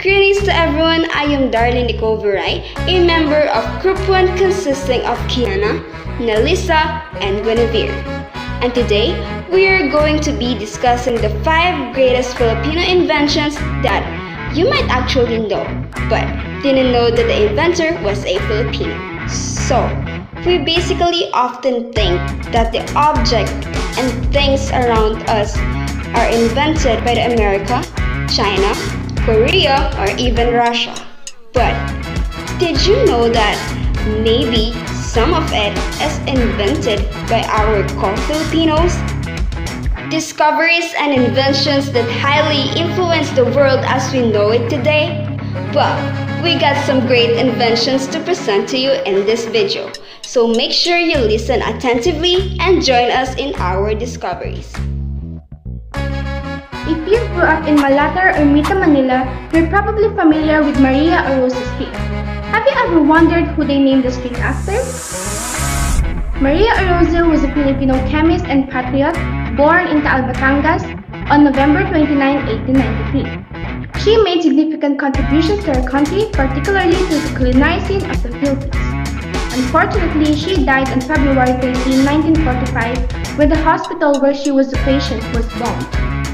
Greetings to everyone, I am Darlene Nicole Viray, a member of Group 1 consisting of Keana, Nellyzsa, and Guenevere. And today, we are going to be discussing the 5 greatest Filipino inventions that you might actually know, but didn't know that the inventor was a Filipino. So, we basically often think that the object and things around us are invented by the America, China, Korea, or even Russia. But did you know that maybe some of it is invented by our core Filipinos? Discoveries and inventions that highly influence the world as we know it today? Well, we got some great inventions to present to you in this video. So make sure you listen attentively and join us in our discoveries. If you grew up in Malata or Mita, Manila, you're probably familiar with Maria Orosa Street. Have you ever wondered who they named the street after? Maria Orosa was a Filipino chemist and patriot born in Taal, Batangas on November 29, 1893. She made significant contributions to her country, particularly to the culinary scene of the Philippines. Unfortunately, she died on February 13, 1945, when the hospital where she was a patient was bombed.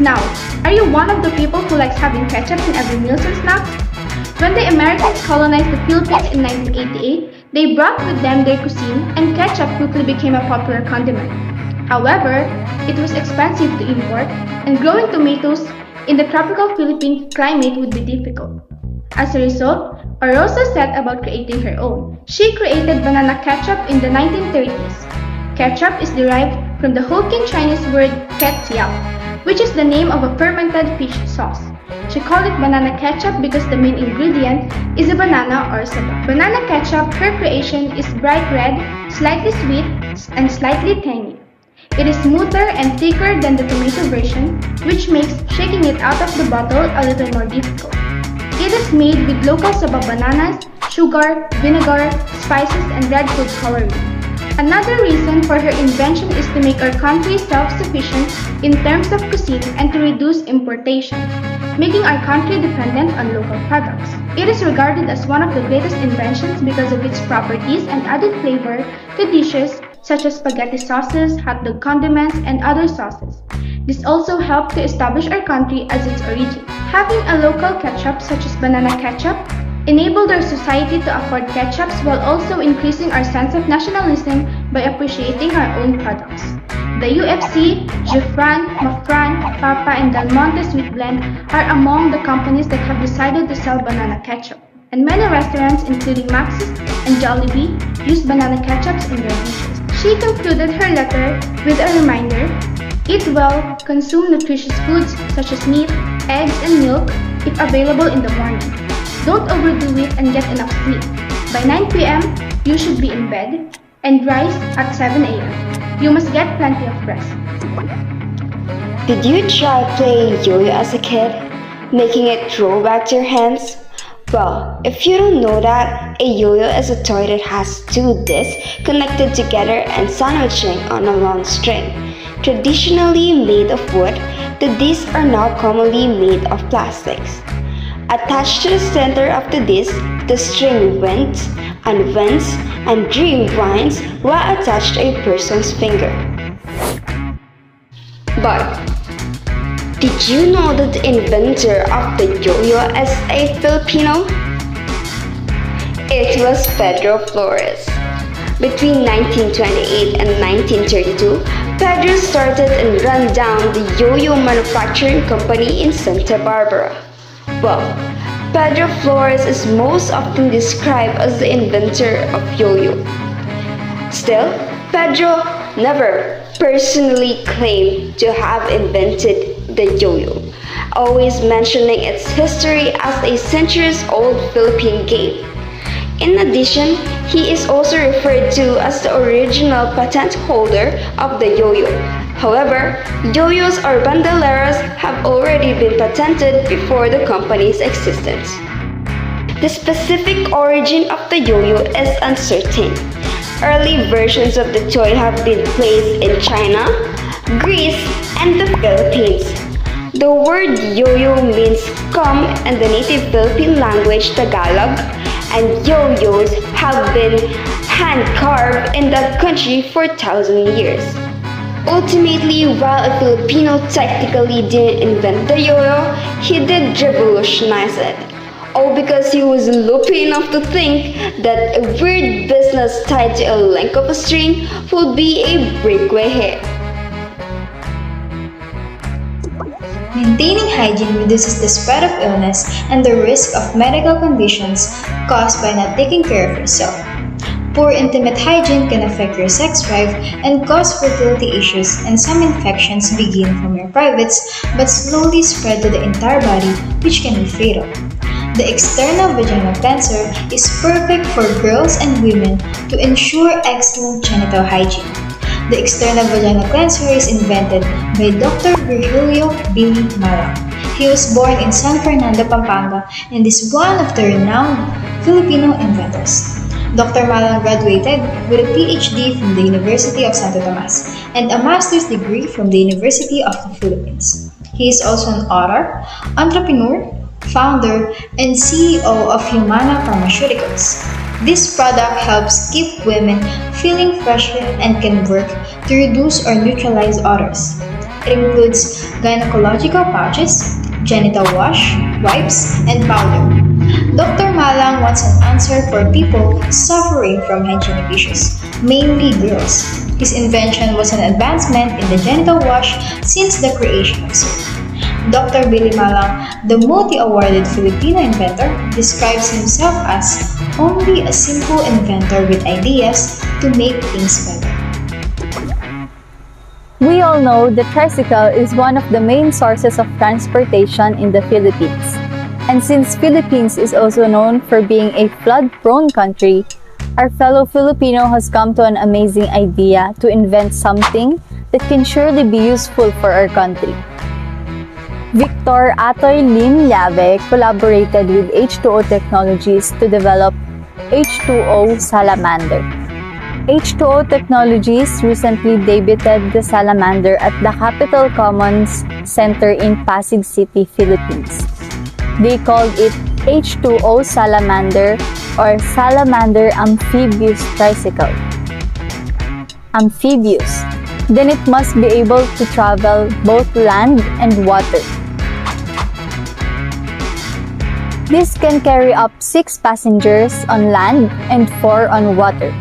Now, are you one of the people who likes having ketchup in every meals and snacks? When the Americans colonized the Philippines in 1988, they brought with them their cuisine, and ketchup quickly became a popular condiment. However, it was expensive to import, and growing tomatoes in the tropical Philippine climate would be difficult. As a result, Orosa set about creating her own. She created banana ketchup in the 1930s. Ketchup is derived from the Hokkien Chinese word ketchup, which is the name of a fermented fish sauce. She called it banana ketchup because the main ingredient is a banana or saba. Banana ketchup, her creation, is bright red, slightly sweet, and slightly tangy. It is smoother and thicker than the tomato version, which makes shaking it out of the bottle a little more difficult. It is made with local saba bananas, sugar, vinegar, spices, and red food coloring. Another reason for her invention is to make our country self-sufficient in terms of cuisine and to reduce importation, making our country dependent on local products. It is regarded as one of the greatest inventions because of its properties and added flavor to dishes such as spaghetti sauces, hot dog condiments, and other sauces. This also helped to establish our country as its origin. Having a local ketchup such as banana ketchup enabled our society to afford ketchups while also increasing our sense of nationalism by appreciating our own products. The UFC, Gilleran, Mafran, Papa, and Del Monte Sweet Blend are among the companies that have decided to sell banana ketchup. And many restaurants, including Max's and Jollibee, use banana ketchups in their dishes. She concluded her letter with a reminder: eat well, consume nutritious foods such as meat, eggs, and milk if available in the morning. Don't overdo it and get enough sleep. By 9 p.m., you should be in bed, and rise at 7 a.m. You must get plenty of rest. Did you try playing yo-yo as a kid? Making it roll back to your hands? Well, if you don't know that, a yo-yo is a toy that has 2 discs connected together and sandwiching on a long string. Traditionally made of wood, the discs are now commonly made of plastics. Attached to the center of the disc, the string winds and rewinds while attached to a person's finger. But did you know that the inventor of the yo-yo is a Filipino? It was Pedro Flores. Between 1928 and 1932, Pedro started and ran down the yo-yo manufacturing company in Santa Barbara. Well, Pedro Flores is most often described as the inventor of yo-yo. Still, Pedro never personally claimed to have invented the yo-yo, always mentioning its history as a centuries-old Philippine game. In addition, he is also referred to as the original patent holder of the yo-yo. However, yo-yos or bandoleros have already been patented before the company's existence. The specific origin of the yo-yo is uncertain. Early versions of the toy have been placed in China, Greece, and the Philippines. The word yo-yo means come in the native Philippine language Tagalog, and yo-yos have been hand-carved in that country for 1,000 years. Ultimately, while a Filipino technically didn't invent the yo-yo, he did revolutionize it. All because he was loopy enough to think that a weird business tied to a length of a string would be a breakaway hit. Maintaining hygiene reduces the spread of illness and the risk of medical conditions caused by not taking care of yourself. Poor intimate hygiene can affect your sex drive and cause fertility issues, and some infections begin from your privates but slowly spread to the entire body, which can be fatal. The external vaginal cleanser is perfect for girls and women to ensure excellent genital hygiene. The external vaginal cleanser is invented by Dr. Virgilio Billy Malang. He was born in San Fernando, Pampanga, and is one of the renowned Filipino inventors. Dr. Malang graduated with a PhD from the University of Santo Tomas and a master's degree from the University of the Philippines. He is also an author, entrepreneur, founder, and CEO of Humana Pharmaceuticals. This product helps keep women feeling fresher and can work to reduce or neutralize odors. It includes gynecological pouches, genital wash, wipes, and powder. Dr. Malang wants an answer for people suffering from hygienic issues, mainly girls. His invention was an advancement in the genital wash since the creation of soap. Dr. Billy Malang, the multi-awarded Filipino inventor, describes himself as only a simple inventor with ideas to make things better. We all know the tricycle is one of the main sources of transportation in the Philippines. And since Philippines is also known for being a flood-prone country, our fellow Filipino has come to an amazing idea to invent something that can surely be useful for our country. Victor Atoy Lim Llave collaborated with H2O Technologies to develop H2O Salamander. H2O Technologies recently debuted the Salamander at the Capital Commons Center in Pasig City, Philippines. They called it H2O Salamander or Salamander Amphibious Tricycle. Amphibious. Then it must be able to travel both land and water. This can carry up 6 passengers on land and 4 on water.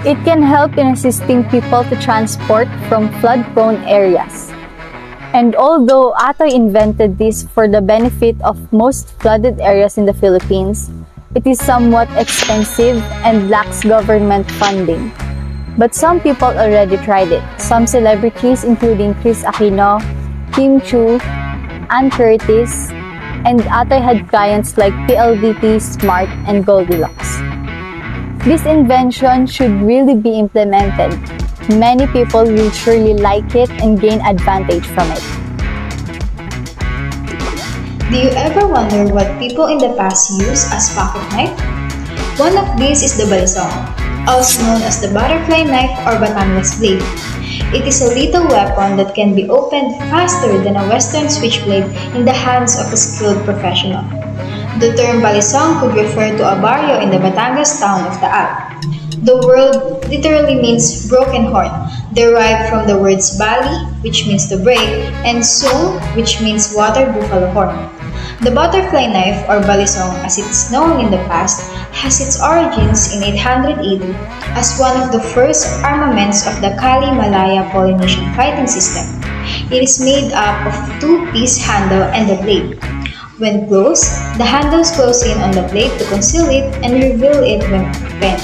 It can help in assisting people to transport from flood-prone areas. And although Atoy invented this for the benefit of most flooded areas in the Philippines, it is somewhat expensive and lacks government funding. But some people already tried it. Some celebrities including Chris Aquino, Kim Chu, Ann Curtis, and Atoy had clients like PLDT, Smart, and Goldilocks. This invention should really be implemented. Many people will surely like it and gain advantage from it. Do you ever wonder what people in the past used as pocket knife? One of these is the balisong, also known as the butterfly knife or Batangas blade. It is a lethal weapon that can be opened faster than a western switchblade in the hands of a skilled professional. The term balisong could refer to a barrio in the Batangas town of Taal. The word literally means broken horn, derived from the words bali, which means to break, and sung, which means water buffalo horn. The butterfly knife, or balisong as it is known in the past, has its origins in 880 as one of the first armaments of the Kali Malaya Polynesian fighting system. It is made up of 2-piece handle and a blade. When closed, the handles close in on the blade to conceal it and reveal it when bent.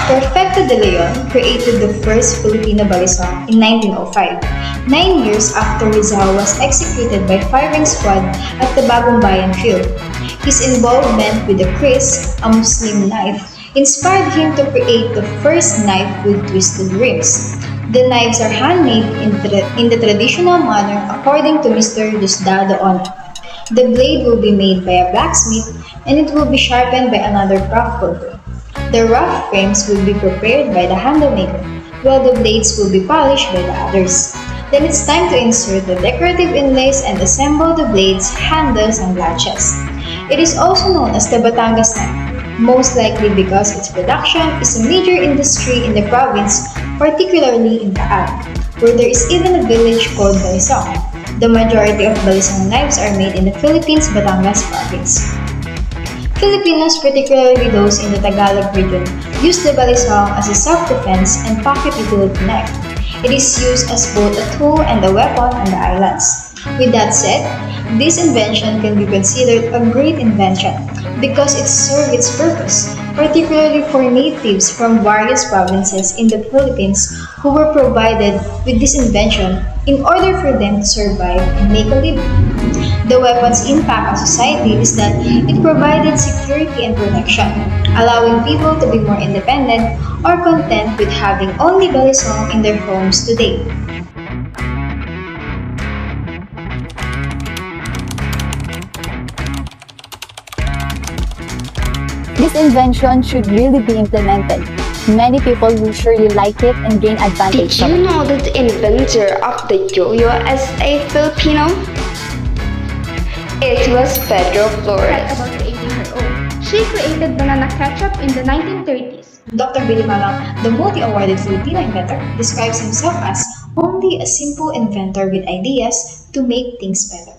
Perfecto de Leon created the first Filipino balisong in 1905, 9 years after Rizal was executed by firing squad at the Bagong Bayan field. His involvement with the kris, a Muslim knife, inspired him to create the first knife with twisted rims. The knives are handmade in the traditional manner according to Mr. Diosdado Ona. The blade will be made by a blacksmith and it will be sharpened by another craft worker. The rough frames will be prepared by the handle maker, while the blades will be polished by the others. Then it's time to insert the decorative inlays and assemble the blades, handles, and latches. It is also known as the Batangas knife, most likely because its production is a major industry in the province, particularly in Taal, where there is even a village called Balisong. The majority of Balisong knives are made in the Philippines, Batangas province. Filipinos, particularly those in the Tagalog region, use the balisong as a self-defense and pocket utility knife. It is used as both a tool and a weapon on the islands. With that said, this invention can be considered a great invention because it served its purpose, particularly for natives from various provinces in the Philippines who were provided with this invention in order for them to survive and make a living. The weapon's impact on society is that it provided security and protection, allowing people to be more independent or content with having only balisong in their homes today. This invention should really be implemented. Many people will surely like it and gain Did advantage you from it. know that the inventor of the yo-yo is a Filipino? It was Pedro Right Flores. about the 18-year-old. She created banana ketchup in the 1930s. Dr. Billy Malang, the multi-awarded Filipino inventor, describes himself as only a simple inventor with ideas to make things better.